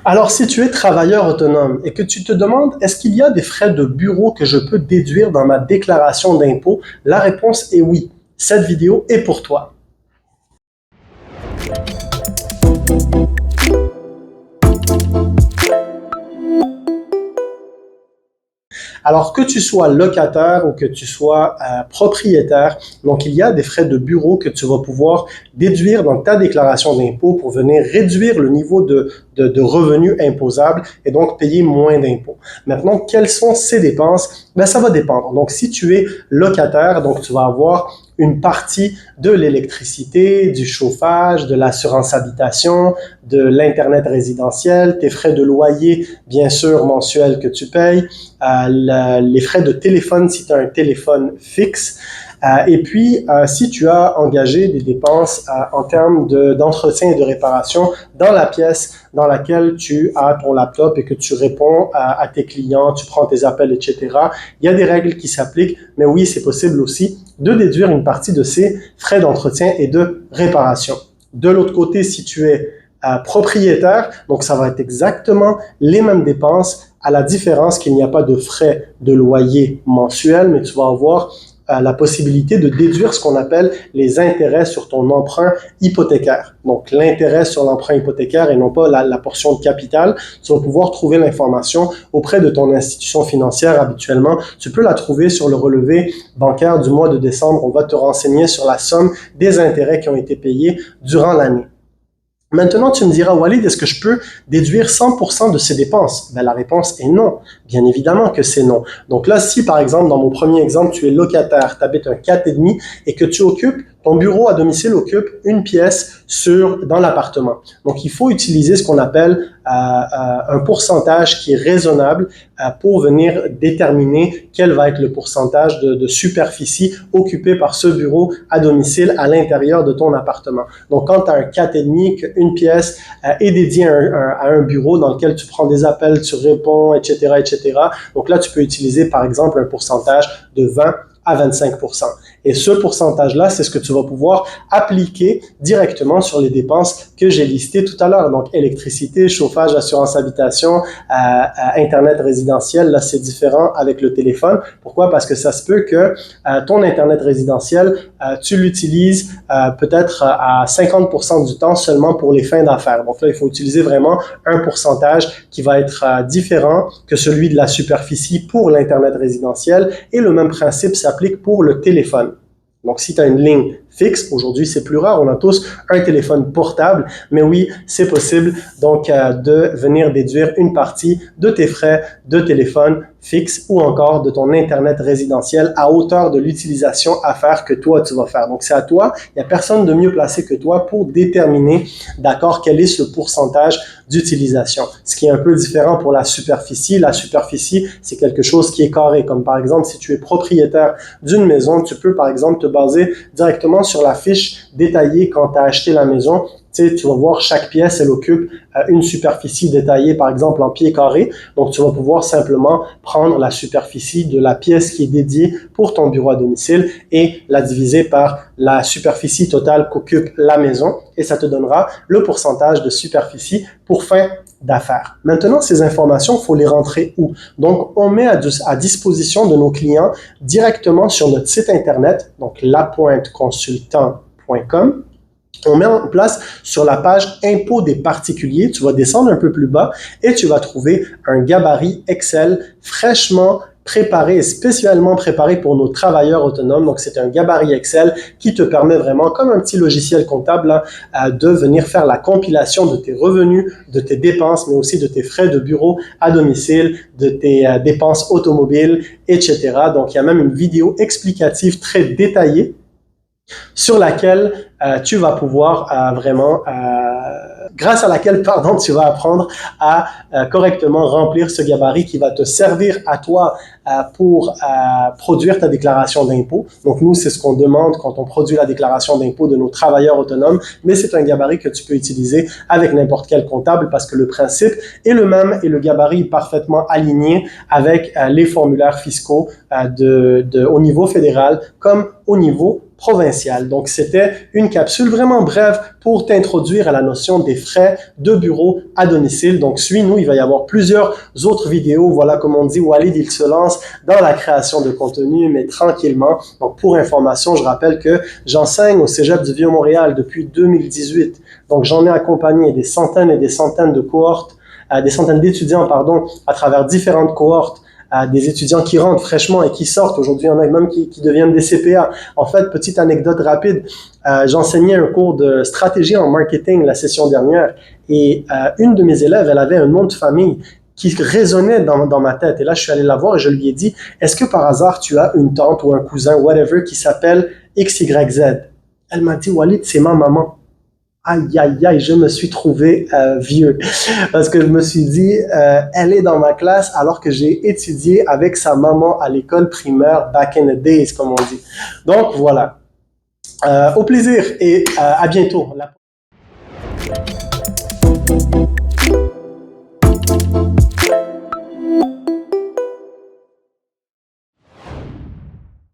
Alors, si tu es travailleur autonome et que tu te demandes est-ce qu'il y a des frais de bureau que je peux déduire dans ma déclaration d'impôt, la réponse est oui. Cette vidéo est pour toi. Alors que tu sois locataire ou que tu sois propriétaire, donc il y a des frais de bureau que tu vas pouvoir déduire dans ta déclaration d'impôt pour venir réduire le niveau de revenus imposables et donc payer moins d'impôts. Maintenant, quelles sont ces dépenses? Ben, ça va dépendre. Donc, si tu es locataire, donc tu vas avoir une partie de l'électricité, du chauffage, de l'assurance habitation, de l'Internet résidentiel, tes frais de loyer, bien sûr, mensuels que tu payes, les frais de téléphone si tu as un téléphone fixe, et puis, si tu as engagé des dépenses en termes d'entretien et de réparation dans la pièce dans laquelle tu as ton laptop et que tu réponds à tes clients, tu prends tes appels, etc., il y a des règles qui s'appliquent, mais oui, c'est possible aussi de déduire une partie de ces frais d'entretien et de réparation. De l'autre côté, si tu es propriétaire, donc ça va être exactement les mêmes dépenses, à la différence qu'il n'y a pas de frais de loyer mensuel, mais tu vas avoir la possibilité de déduire ce qu'on appelle les intérêts sur ton emprunt hypothécaire. Donc, l'intérêt sur l'emprunt hypothécaire et non pas la portion de capital. Tu vas pouvoir trouver l'information auprès de ton institution financière habituellement. Tu peux la trouver sur le relevé bancaire du mois de décembre. On va te renseigner sur la somme des intérêts qui ont été payés durant l'année. Maintenant, tu me diras, Walid, est-ce que je peux déduire 100% de ces dépenses? Ben, la réponse est non. Bien évidemment que c'est non. Donc là, si par exemple, dans mon premier exemple, tu es locataire, tu habites un 4,5 et que tu occupes, ton bureau à domicile occupe une pièce dans l'appartement. Donc, il faut utiliser ce qu'on appelle un pourcentage qui est raisonnable pour venir déterminer quel va être le pourcentage de superficie occupée par ce bureau à domicile à l'intérieur de ton appartement. Donc, quand tu as un 4,5, qu'une pièce est dédiée à un bureau dans lequel tu prends des appels, tu réponds, etc., etc. Donc là, tu peux utiliser, par exemple, un pourcentage de 20 à 25%. Et ce pourcentage-là, c'est ce que tu vas pouvoir appliquer directement sur les dépenses que j'ai listées tout à l'heure. Donc, électricité, chauffage, assurance habitation, Internet résidentiel. Là, c'est différent avec le téléphone. Pourquoi? Parce que ça se peut que ton Internet résidentiel, tu l'utilises peut-être à 50% du temps seulement pour les fins d'affaires. Donc là, il faut utiliser vraiment un pourcentage qui va être différent que celui de la superficie pour l'Internet résidentiel. Et le même principe s'applique pour le téléphone. Donc, si tu as une ligne fixe, aujourd'hui c'est plus rare, on a tous un téléphone portable, mais oui, c'est possible donc de venir déduire une partie de tes frais de téléphone fixe ou encore de ton Internet résidentiel à hauteur de l'utilisation à faire que toi tu vas faire. Donc, c'est à toi, il n'y a personne de mieux placé que toi pour déterminer, d'accord, quel est ce pourcentage d'utilisation. Ce qui est un peu différent pour la superficie. La superficie, c'est quelque chose qui est carré, comme par exemple, si tu es propriétaire d'une maison, tu peux par exemple te baser directement sur la fiche détaillée quand tu as acheté la maison. Tu sais, tu vas voir chaque pièce, elle occupe une superficie détaillée, par exemple en pieds carrés. Donc, tu vas pouvoir simplement prendre la superficie de la pièce qui est dédiée pour ton bureau à domicile et la diviser par la superficie totale qu'occupe la maison et ça te donnera le pourcentage de superficie pour fin d'affaires. Maintenant, ces informations, il faut les rentrer où? Donc, on met à disposition de nos clients directement sur notre site Internet, donc lapointeconsultant.com. On met en place sur la page impôts des particuliers, tu vas descendre un peu plus bas et tu vas trouver un gabarit Excel fraîchement préparé et spécialement préparé pour nos travailleurs autonomes. Donc, c'est un gabarit Excel qui te permet vraiment, comme un petit logiciel comptable, là, de venir faire la compilation de tes revenus, de tes dépenses, mais aussi de tes frais de bureau à domicile, de tes dépenses automobiles, etc. Donc, il y a même une vidéo explicative très détaillée sur laquelle tu vas pouvoir grâce à laquelle, tu vas apprendre à correctement remplir ce gabarit qui va te servir à toi pour produire ta déclaration d'impôt. Donc, nous, c'est ce qu'on demande quand on produit la déclaration d'impôt de nos travailleurs autonomes, mais c'est un gabarit que tu peux utiliser avec n'importe quel comptable parce que le principe est le même et le gabarit est parfaitement aligné avec les formulaires fiscaux au niveau fédéral comme au niveau provinciale. Donc, c'était une capsule vraiment brève pour t'introduire à la notion des frais de bureau à domicile. Donc, suis-nous, il va y avoir plusieurs autres vidéos. Voilà, comme on dit, Walid, il se lance dans la création de contenu, mais tranquillement. Donc, pour information, je rappelle que j'enseigne au Cégep du Vieux-Montréal depuis 2018. Donc, j'en ai accompagné des centaines et des centaines de cohortes, des centaines d'étudiants, pardon, à travers différentes cohortes, des étudiants qui rentrent fraîchement et qui sortent. Aujourd'hui, il y en a même qui deviennent des CPA. En fait, petite anecdote rapide, j'enseignais un cours de stratégie en marketing la session dernière et une de mes élèves, elle avait un nom de famille qui résonnait dans ma tête. Et là, je suis allé la voir et je lui ai dit, est-ce que par hasard, tu as une tante ou un cousin, whatever, qui s'appelle XYZ? Elle m'a dit, Walid, c'est ma maman. Aïe, aïe, aïe, je me suis trouvé vieux parce que je me suis dit, elle est dans ma classe alors que j'ai étudié avec sa maman à l'école primaire back in the days, comme on dit. Donc, voilà. Au plaisir et à bientôt.